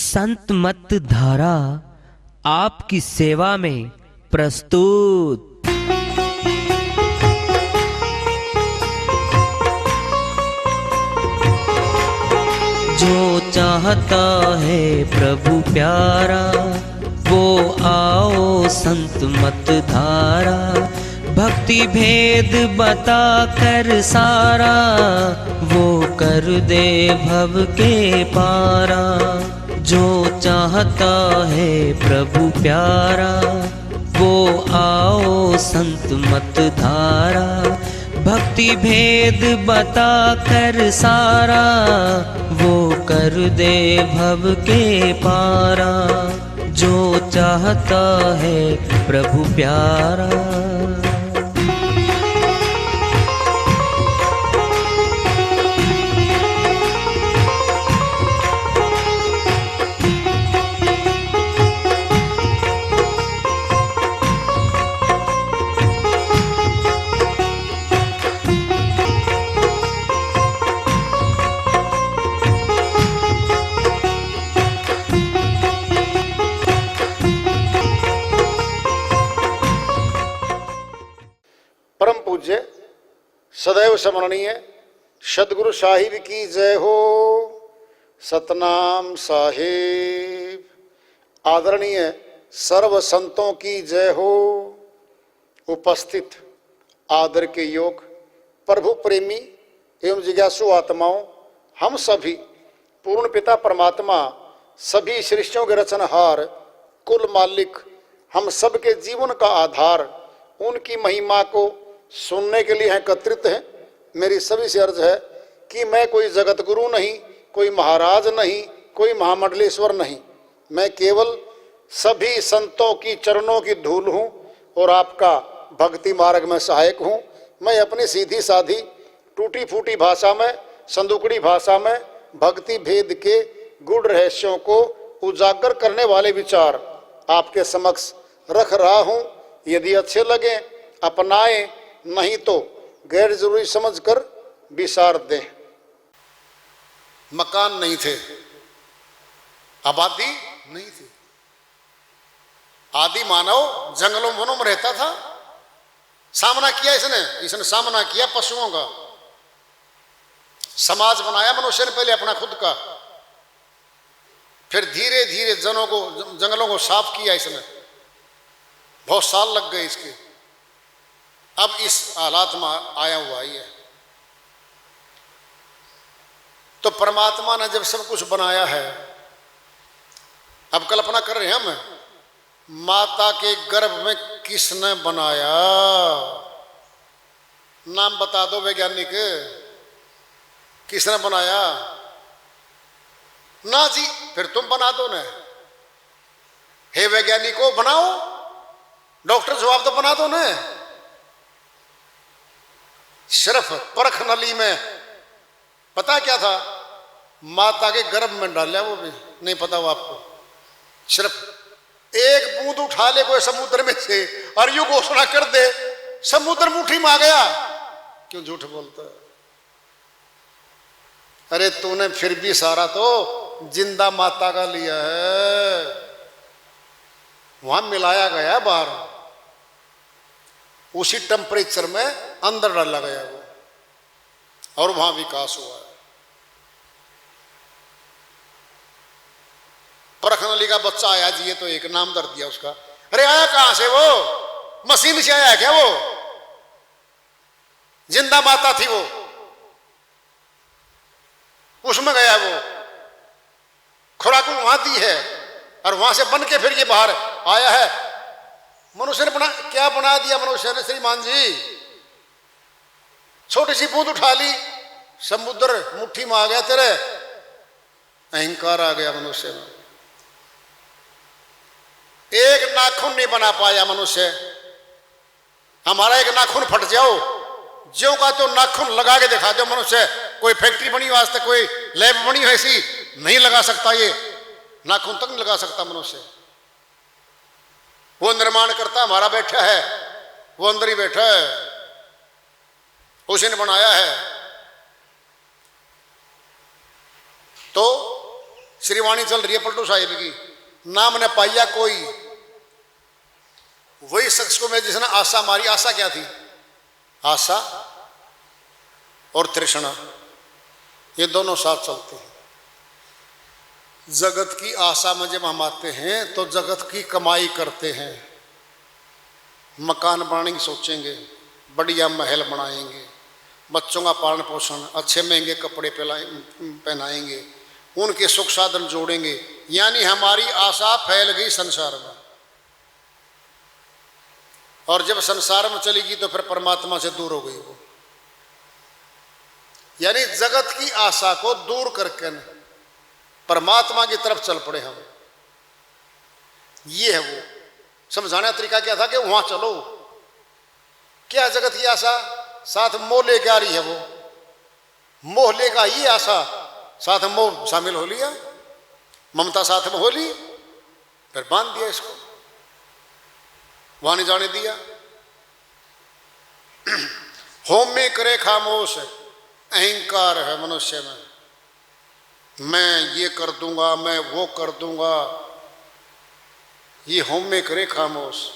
संत मत धारा आपकी सेवा में प्रस्तुत। जो चाहता है प्रभु प्यारा वो आओ संत मत धारा। भक्ति भेद बता कर सारा वो कर दे भव के पारा। जो चाहता है प्रभु प्यारा वो आओ संत मत धारा। भक्ति भेद बता कर सारा वो कर दे भव के पारा। जो चाहता है प्रभु प्यारा। परम पूज्य सदैव स्मरणीय सदगुरु साहिब की जय हो। सतनाम साहिब। आदरणीय सर्व संतों की जय हो। उपस्थित आदर के योग प्रभु प्रेमी एवं जिज्ञासु आत्माओं, हम सभी पूर्ण पिता परमात्मा सभी सृष्टियों के रचनहार कुल मालिक हम सबके जीवन का आधार उनकी महिमा को सुनने के लिए एकत्रित हैं। मेरी सभी से अर्ज है कि मैं कोई जगत गुरु नहीं, कोई महाराज नहीं, कोई महामंडलेश्वर नहीं। मैं केवल सभी संतों की चरणों की धूल हूँ और आपका भक्ति मार्ग में सहायक हूँ। मैं अपनी सीधी साधी टूटी फूटी भाषा में, संदुकड़ी भाषा में भक्ति भेद के गूढ़ रहस्यों को उजागर करने वाले विचार आपके समक्ष रख रहा हूँ। यदि अच्छे लगे अपनाएं, नहीं तो गैर जरूरी समझकर विसार दें। मकान नहीं थे, आबादी नहीं थी। आदि मानव जंगलों वनों में रहता था। सामना किया इसने सामना किया पशुओं का। समाज बनाया मनुष्य ने पहले अपना खुद का, फिर धीरे धीरे जंगलों को साफ किया इसने। बहुत साल लग गए इसके। अब इस हालात में आया हुआ ही है। तो परमात्मा ने जब सब कुछ बनाया है, अब कल्पना कर रहे हैं हम, माता के गर्भ में किसने बनाया? नाम बता दो वैज्ञानिक, किसने बनाया? ना जी, फिर तुम बना दो ना। हे वैज्ञानिकों बनाओ, डॉक्टर जवाब तो बना दो ना। सिर्फ परख नली में पता क्या था? माता के गर्भ में डाला, वो भी नहीं पता वो आपको। सिर्फ एक बूंद उठा ले कोई समुद्र में से और यूं घोषणा कर दे समुद्र मुट्ठी में आ गया। क्यों झूठ बोलता है? अरे तूने फिर भी सारा तो जिंदा माता का लिया है। वहां मिलाया गया बाहर, उसी टेम्परेचर में अंदर डाला गया वो, और वहां विकास हुआ है। परख नली का बच्चा आया जी, ये तो एक नाम दर दिया उसका। अरे आया कहां से? वो मशीन से आया क्या? वो जिंदा माता थी, वो उसमें गया, वो खुराक वहां दी है और वहां से बन के फिर ये बाहर आया है। मनुष्य ने क्या बना दिया मनुष्य ने? श्रीमान जी, छोटी सी बूंद उठा ली, समुद्र मुट्ठी में आ गया। तेरे अहंकार आ गया मनुष्य में। एक नाखून नहीं बना पाया मनुष्य। हमारा एक नाखून फट जाओ, ज्यों का तो नाखून लगा के दिखा दो मनुष्य। कोई फैक्ट्री बनी वास्ते, कोई लैब बनी हो, ऐसी नहीं लगा सकता। ये नाखून तक नहीं लगा सकता मनुष्य। वो निर्माण करता हमारा बैठा है, वो अंदर ही बैठा है, उसी ने बनाया है। तो श्रीवाणी चल रही है पलटू साहिब की, नाम ने पाया कोई, वही शख्स को मैं जिसने आशा मारी। आशा क्या थी? आशा और तृष्णा ये दोनों साथ चलते हैं। जगत की आशा में जब हम आते हैं तो जगत की कमाई करते हैं, मकान बनाने की सोचेंगे, बढ़िया महल बनाएंगे, बच्चों का पालन पोषण, अच्छे महंगे कपड़े पहनाएंगे, उनके सुख साधन जोड़ेंगे, यानी हमारी आशा फैल गई संसार में। और जब संसार में चली गई तो फिर परमात्मा से दूर हो गई वो। यानी जगत की आशा को दूर करके परमात्मा की तरफ चल पड़े हम। ये है वो समझाने का तरीका। क्या था कि वहां चलो, क्या जगत की आशा साथ मोह लेके आ रही है, वो मोह लेकर आई आशा, साथ मोह शामिल हो लिया, ममता साथ में हो ली, फिर बांध दिया इसको, वहां नहीं जाने दिया। होम में करे खामोश, अहंकार है मनुष्य में, मैं ये कर दूंगा, मैं वो कर दूंगा, ये होम में करे खामोश।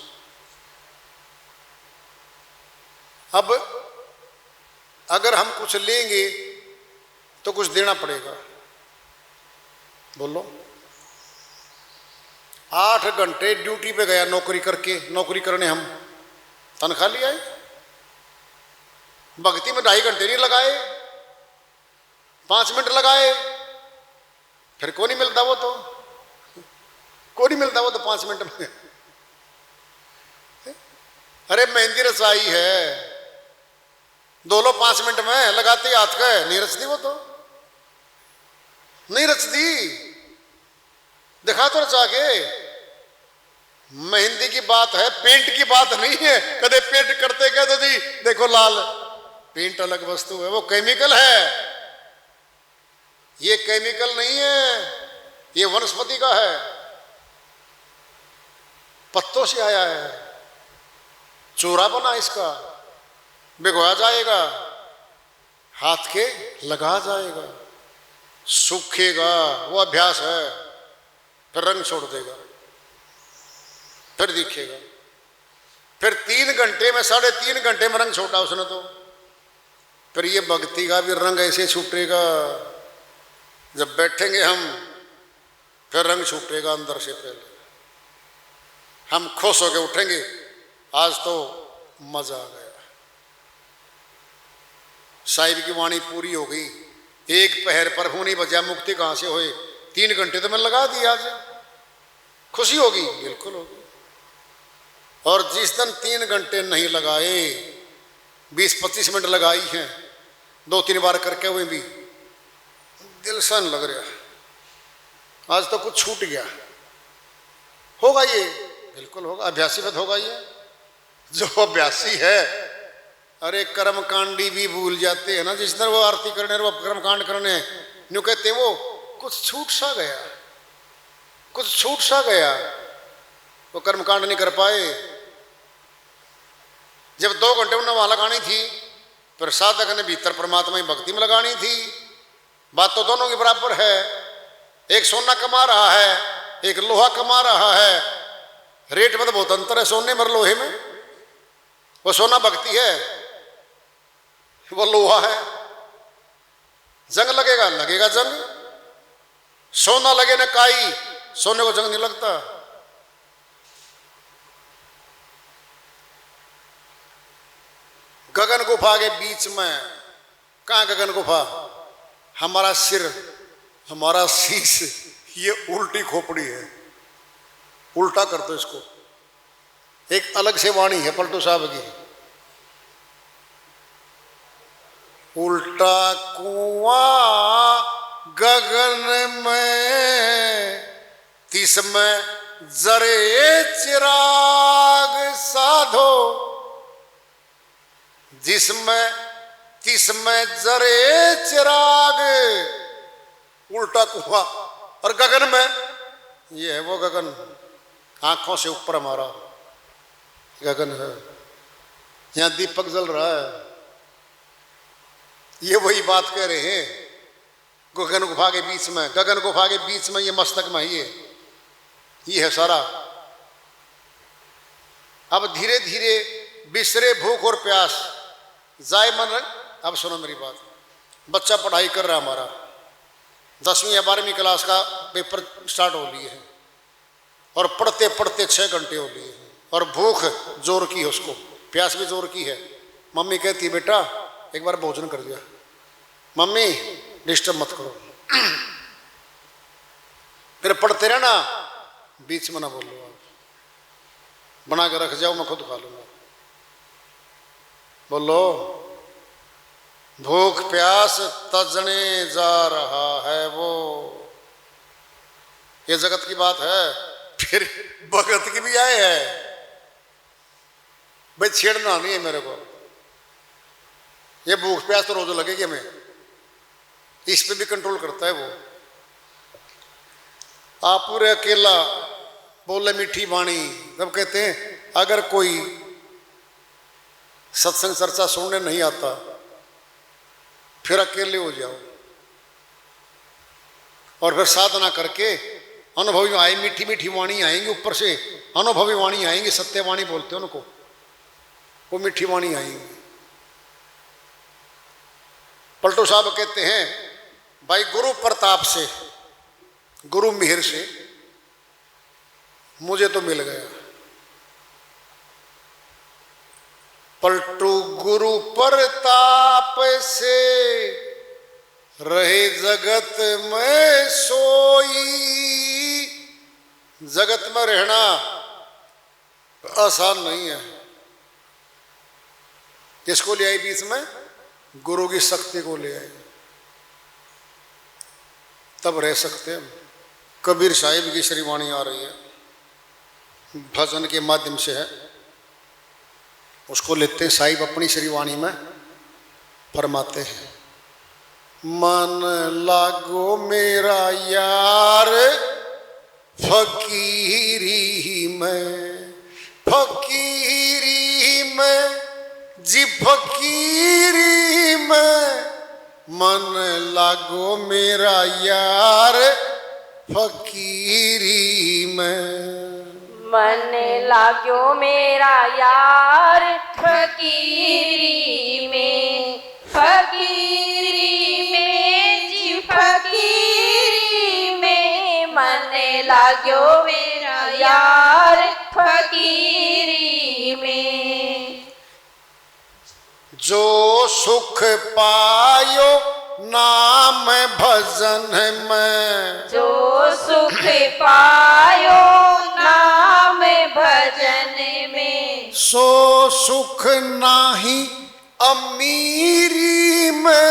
अब अगर हम कुछ लेंगे तो कुछ देना पड़ेगा। बोलो, 8 घंटे ड्यूटी पे गया नौकरी करके, नौकरी करने हम तनख्वाह ले आए, भक्ति में 2.5 घंटे नहीं लगाए, 5 मिनट लगाए, फिर को नहीं मिलता वो, तो को नहीं मिलता वो तो 5 मिनट में। अरे मेहंदी रचाई है, 2 5 मिनट में लगाते हाथ का, नहीं रचती वो, तो नहीं रचती, दिखा तो रचा के। मेहंदी की बात है, पेंट की बात नहीं है। कदे पेंट करते कह दो जी देखो लाल, पेंट अलग वस्तु है, वो केमिकल है, ये केमिकल नहीं है, ये वनस्पति का है, पत्तों से आया है, चूरा बना इसका, भिगोया जाएगा, हाथ के लगा जाएगा, सूखेगा, वो अभ्यास है, फिर रंग छोड़ देगा, फिर दिखेगा, फिर 3 घंटे में 3.5 घंटे में रंग छोड़ा उसने तो। फिर ये भक्ति का भी रंग ऐसे छूटेगा, जब बैठेंगे हम फिर रंग छूटेगा अंदर से। पहले हम खुश होकर उठेंगे, आज तो मजा आ गया, साहिब की वाणी पूरी हो गई, 1 पहर पर होनी बजा, मुक्ति कहां से होए, 3 घंटे तो मैंने लगा दिया, आज खुशी होगी, बिल्कुल होगी। और जिस दिन 3 घंटे नहीं लगाए, 20-25 मिनट लगाई हैं, 2-3 बार करके हुए भी दिल सन लग रहा, आज तो कुछ छूट गया, होगा ये, बिल्कुल होगा, अभ्यासी मत होगा ये। जो अभ्यासी है, अरे कर्मकांडी भी भूल जाते हैं ना, जिस दिन वो आरती करने वो कर्मकांड करने न्यू कहते हैं, वो कुछ छूट सा गया, कुछ छूट सा गया, वो कर्मकांड नहीं कर पाए। जब 2 घंटे उन्हें वहां लगानी थी, फिर साधक ने भीतर परमात्मा की भक्ति में लगानी थी। बात तो दोनों की बराबर है, एक सोना कमा रहा है, एक लोहा कमा रहा है, रेट में तो बहुत अंतर है सोने में लोहे में। वो सोना भक्ति है, वो लोहा है। जंग लगेगा, लगेगा जंग, सोना लगे न काई, सोने को जंग नहीं लगता। गगन गुफा के बीच में, कहां गगन गुफा, हमारा सिर, हमारा शीश, ये उल्टी खोपड़ी है, उल्टा कर दो इसको। एक अलग से वाणी है पलटू साहब की, उल्टा कुआं गगन में, तिसमें जरे चिराग साधो, तिसमें जरे चिराग, उल्टा कुआं। और गगन में, ये है वो गगन, आंखों से ऊपर हमारा गगन है, यहां दीपक जल रहा है। ये वही बात कह रहे हैं गगन गुफा के बीच में, गगन गुफा के बीच में ये मस्तक में ये है सारा। अब धीरे धीरे बिसरे भूख और प्यास, जाए मन। अब सुनो मेरी बात, बच्चा पढ़ाई कर रहा हमारा, 10वीं या 12वीं क्लास का पेपर स्टार्ट हो लिए हैं और पढ़ते पढ़ते 6 घंटे हो लिए हैं और भूख जोर की है उसको, प्यास भी जोर की है। मम्मी कहती है बेटा एक बार भोजन कर दिया, मम्मी डिस्टर्ब मत करो, फिर पढ़ते रहना, बीच में ना बोलो, आप बना के रख जाओ मैं खुद खा लूंगा। बोलो भूख प्यास तजने जा रहा है वो, ये जगत की बात है। फिर भगत की भी आए है भाई, छेड़ना नहीं है मेरे को, ये भूख प्यास तो रोज लगेगी हमें, इस पे भी कंट्रोल करता है वो। आप पूरे अकेला बोले मीठी वाणी, तब कहते हैं अगर कोई सत्संग चर्चा सुनने नहीं आता फिर अकेले हो जाओ और फिर साधना करके अनुभवी आए, मीठी मीठी वाणी आएंगी, ऊपर से अनुभवी वाणी आएंगी, सत्यवाणी बोलते हैं उनको, वो मीठी वाणी आएंगी। पलटू साहब कहते हैं भाई गुरु प्रताप से, गुरु मिहिर से मुझे तो मिल गया। पलटू गुरु प्रताप से रहे जगत में सोई, जगत में रहना आसान नहीं है। किसको ले आए बीच में? गुरु की शक्ति को ले आए, तब रह सकते हैं। कबीर साहिब की श्रीवाणी आ रही है, भजन के माध्यम से है, उसको लेते हैं। साहिब अपनी श्रीवाणी में फरमाते हैं, मन लागो मेरा यार फकीरी में, फकीरी में जी फकीरी में, मन लागो मेरा यार फकीरी में, मन लाग्यो मेरा यार फकीरी में, फकीरी में जी फकीरी में, मन लाग्यो मेरा यार फकीरी में। जो सुख पायो नाम भजन में, जो सुख पायो नाम भजन में, सो सुख नाही अमीरी में,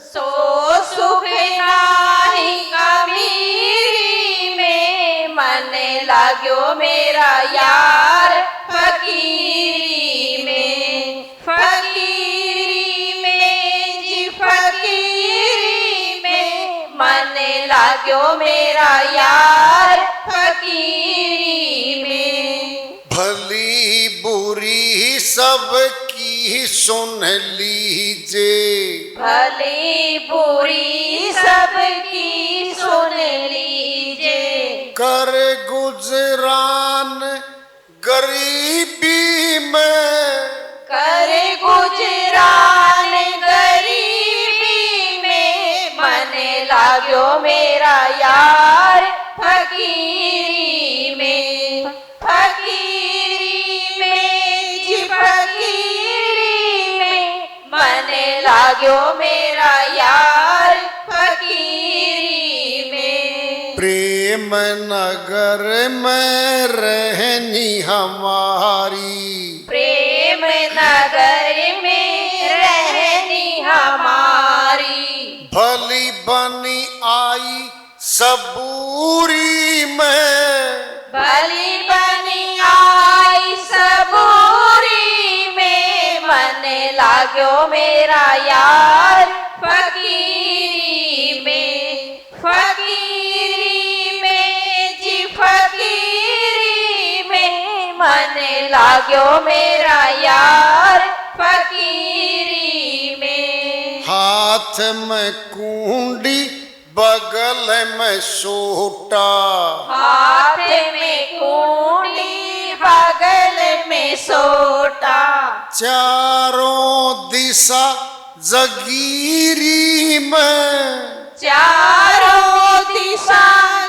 सो सुख नाही अमीरी में, मन लाग्यो मेरा यार फकीरी में, फकीरी में जी फकीरी में, मन लाग्यो मेरा यार फकीरी में। भली बुरी सबकी सुन लीजे, भली बुरी सबकी सुन लीजे, कर गुजरान गरीबी में, कर गुजरान गरीबी में, मन लाग्यो मेरा यार फकीरी में, फकीरी में जी फकीरी में, मन लाग्यो मेरा यार फकीरी में। प्रेम नगर में रहनी हमारी, प्रेम नगर में रहनी हमारी, भली बनी आई सबूरी में, भली बनी आई सबूरी में, मन लाग्यो मेरा यार फकीरी में, फकीरी में जी फकीरी में, मन लाग्यो मेरा यार फकीरी में। हाथ में कुआं खूंडी बगल में सोटा, हाथ में खूंडी बगल में सोटा, चारों दिशा जगीरी में, चारों दिशा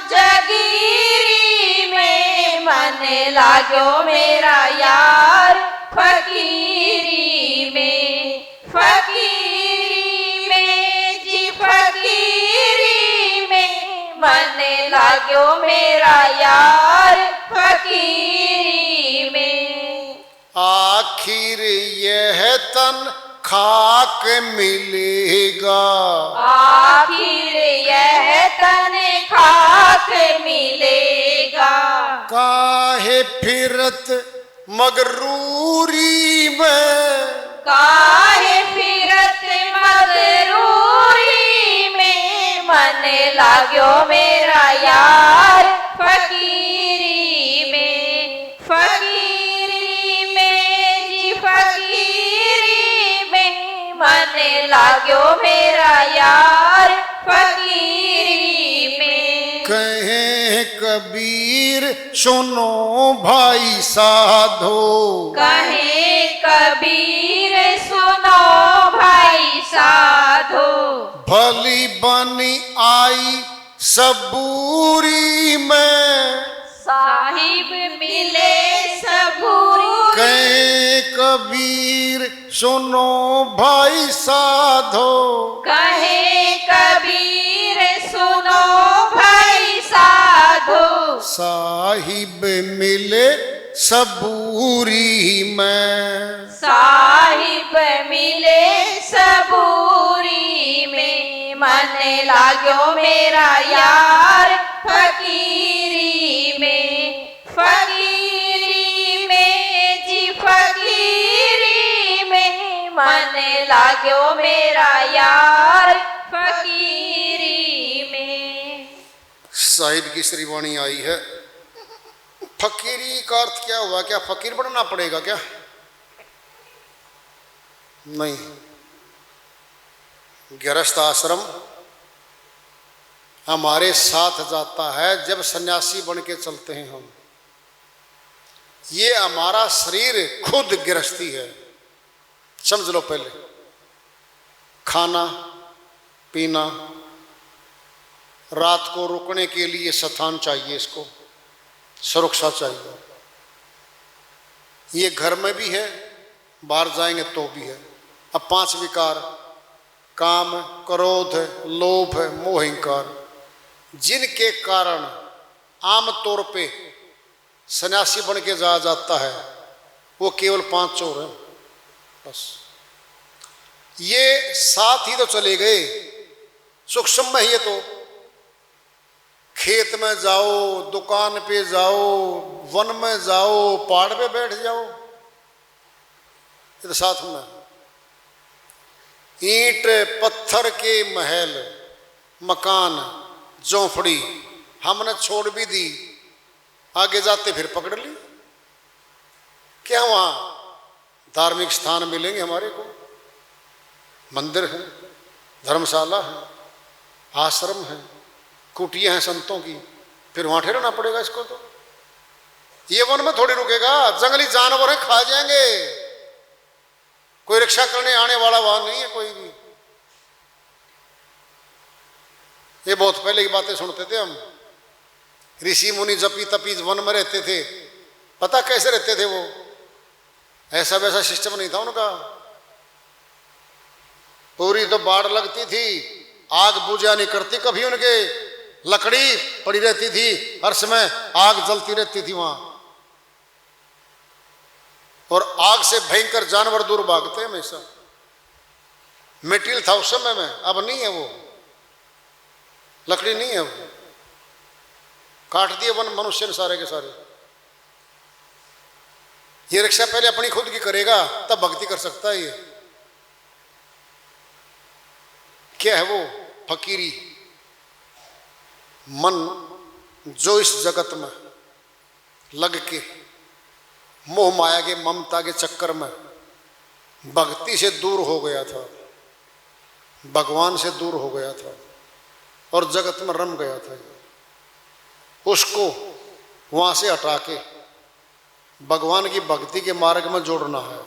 जगीरी में, मन लाग्यो मेरा यार फकीरी में, फकीरी में जी फकीरी में, मन लाग्यो मेरा यार फकीरी में। आखिर यह तन खाक मिलेगा, आखिर यह तन खाक मिलेगा, काहे फिरत मगरूरी में, काहे फिरत मगरूरी में, मन लाग्यो मेरा यार फकीरी में, फकीरी में जी फकीरी में, मन लाग्यो मेरा यार फकीरी में। कहे कबीर सुनो भाई साधो, कहे कबीर सुनो भाई साधो, भली बनी आई सबूरी में, साहिब मिले सबूरी। कहे कबीर सुनो भाई साधो, कहे कबीर सुनो भाई साधो, साहिब मिले सबूरी में, साहिब मिले सबूरी में, मन लाग्यो मेरा यार फकीरी में, फकीरी में जी फकीरी में, मन लाग्यो मेरा यार फकीरी में। साहिब की श्रीवाणी आई है। फकीरी का अर्थ क्या हुआ? क्या फकीर बनना पड़ेगा क्या? नहीं, गृहस्थ आश्रम हमारे साथ जाता है जब सन्यासी बन के चलते हैं हम। ये हमारा शरीर खुद गृहस्थी है, समझ लो। पहले खाना पीना, रात को रुकने के लिए स्थान चाहिए, इसको सुरक्षा चाहिए। ये घर में भी है, बाहर जाएंगे तो भी है। अब 5 विकार, काम, क्रोध, लोभ, मोह, अहंकार, जिनके कारण आम तौर पे सन्यासी बन के जाया जाता है, वो केवल 5 चोर हैं बस। ये साथ ही तो चले गए, सूक्ष्म में ही। तो खेत में जाओ, दुकान पे जाओ, वन में जाओ, पहाड़ पे बैठ जाओ, ये तो साथ में। ईंट पत्थर के महल, मकान, झोंपड़ी हमने छोड़ भी दी, आगे जाते फिर पकड़ ली। क्या वहां धार्मिक स्थान मिलेंगे हमारे को? मंदिर है, धर्मशाला है, आश्रम है, कुटिया हैं संतों की, फिर वहां ठहरना पड़ेगा इसको। तो ये वन में थोड़ी रुकेगा, जंगली जानवर है, खा जाएंगे। कोई रक्षा करने आने वाला वहां नहीं है कोई भी। ये बहुत पहले की बातें सुनते थे हम। ऋषि मुनि जपी तपी वन में रहते थे। पता कैसे रहते थे वो? ऐसा वैसा सिस्टम नहीं था उनका। पूरी तो बाढ़ लगती थी, आग बुझा नहीं करती कभी उनके, लकड़ी पड़ी रहती थी, हर समय आग जलती रहती थी वहां। और आग से भयंकर जानवर दूर भागते हमेशा। मेटीरियल था उस समय में, अब नहीं है वो, लकड़ी नहीं है वो, काट दिए वन मनुष्य ने सारे के सारे। ये रक्षा पहले अपनी खुद की करेगा तब भक्ति कर सकता है। ये क्या है वो? फकीरी मन जो इस जगत में लग के मोह माया के ममता के चक्कर में भक्ति से दूर हो गया था, भगवान से दूर हो गया था। और जगत में रम गया था, उसको वहां से हटा के भगवान की भक्ति के मार्ग में जोड़ना है।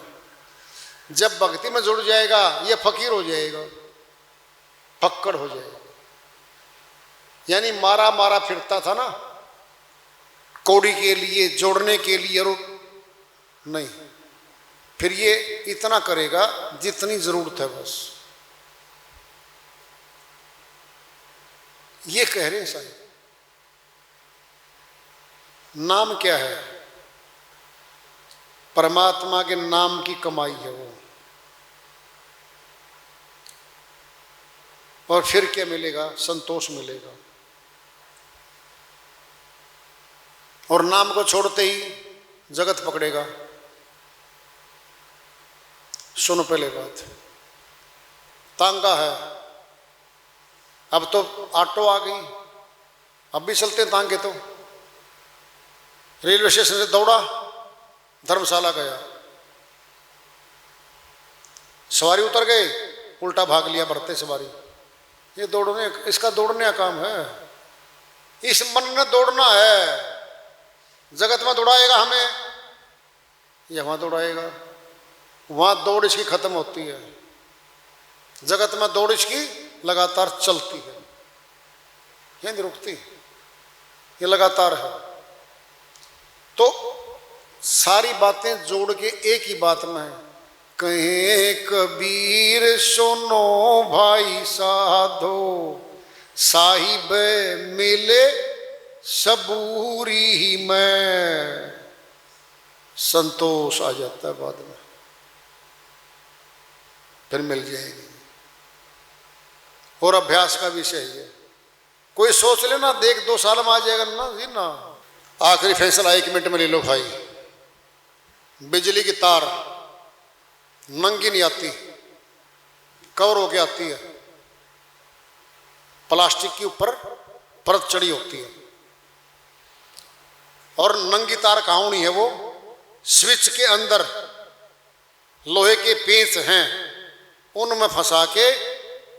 जब भक्ति में जुड़ जाएगा ये फकीर हो जाएगा, फक्कड़ हो जाएगा। यानी मारा मारा फिरता था ना कौड़ी के लिए, जोड़ने के लिए, और नहीं, फिर ये इतना करेगा जितनी जरूरत है बस। ये कह रहे हैं साहब। नाम क्या है? परमात्मा के नाम की कमाई है वो। और फिर क्या मिलेगा? संतोष मिलेगा। और नाम को छोड़ते ही जगत पकड़ेगा। सुनो पहले बात, तांगा है, अब तो ऑटो आ गई, अब भी चलते हैं तांगे। तो रेलवे स्टेशन से दौड़ा, धर्मशाला गया, सवारी उतर गए, उल्टा भाग लिया बढ़ते सवारी। ये दौड़ने, इसका दौड़ने का काम है। इस मन ने दौड़ना है। जगत में दौड़ाएगा हमें, या वहां दौड़ाएगा? वहां दौड़ इसकी खत्म होती है, जगत में दौड़ इसकी लगातार चलती है, ये नहीं रुकती, ये लगातार है। तो सारी बातें जोड़ के एक ही बात में है। कहे कबीर सुनो भाई साधो, साहिब मिले सबूरी में। संतोष आ जाता है बाद में, फिर मिल जाएगी। और अभ्यास का विषय है। कोई सोच लेना देख 2 साल में आ जाएगा ना जी ना। आखिरी फैसला 1 मिनट में ले लो भाई। बिजली की तार नंगी नहीं आती, कवर होके आती है, प्लास्टिक के ऊपर परत चढ़ी होती है। और नंगी तार कहाँ होनी है? वो स्विच के अंदर लोहे के पेंच हैं, उनमें फंसा के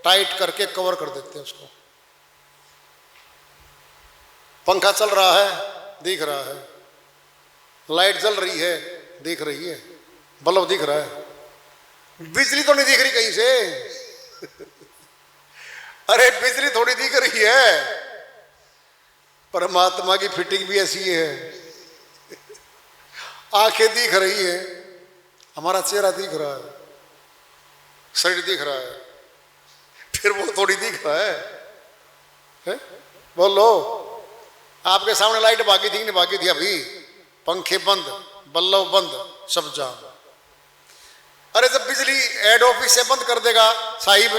टाइट करके कवर कर देते हैं उसको। पंखा चल रहा है, दिख रहा है, लाइट जल रही है, दिख रही है, बल्ब दिख रहा है, बिजली तो नहीं दिख रही कहीं से। अरे बिजली थोड़ी दिख रही है, परमात्मा की फिटिंग भी ऐसी है। आंखें दिख रही है, हमारा चेहरा दिख रहा है, शरीर दिख रहा है, फिर वो थोड़ी दिख रहा है? बोलो, आपके सामने लाइट भागी थी नहीं भागी थी? अभी पंखे बंद, बल्ब बंद, सब जाम। अरे जब बिजली हेड ऑफिस से बंद कर देगा साहिब,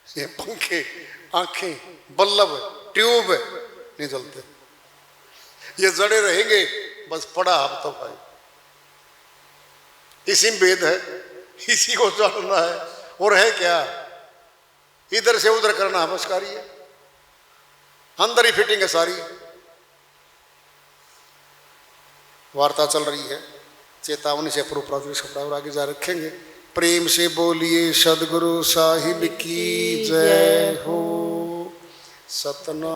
ये पंखे, आंखें, बल्ब, ट्यूब नहीं जलते, ये जड़े रहेंगे बस। पड़ा अब तो भाई, इसी में भेद है, इसी को जानना है। और है क्या? इधर से उधर करना है बस कार्य है, अंदर ही फिटिंग है सारी। वार्ता चल रही है, चेतावनी से प्रोप्राइटर आगे जा रखेंगे। प्रेम से बोलिए सदगुरु साहिब की जय हो। सतना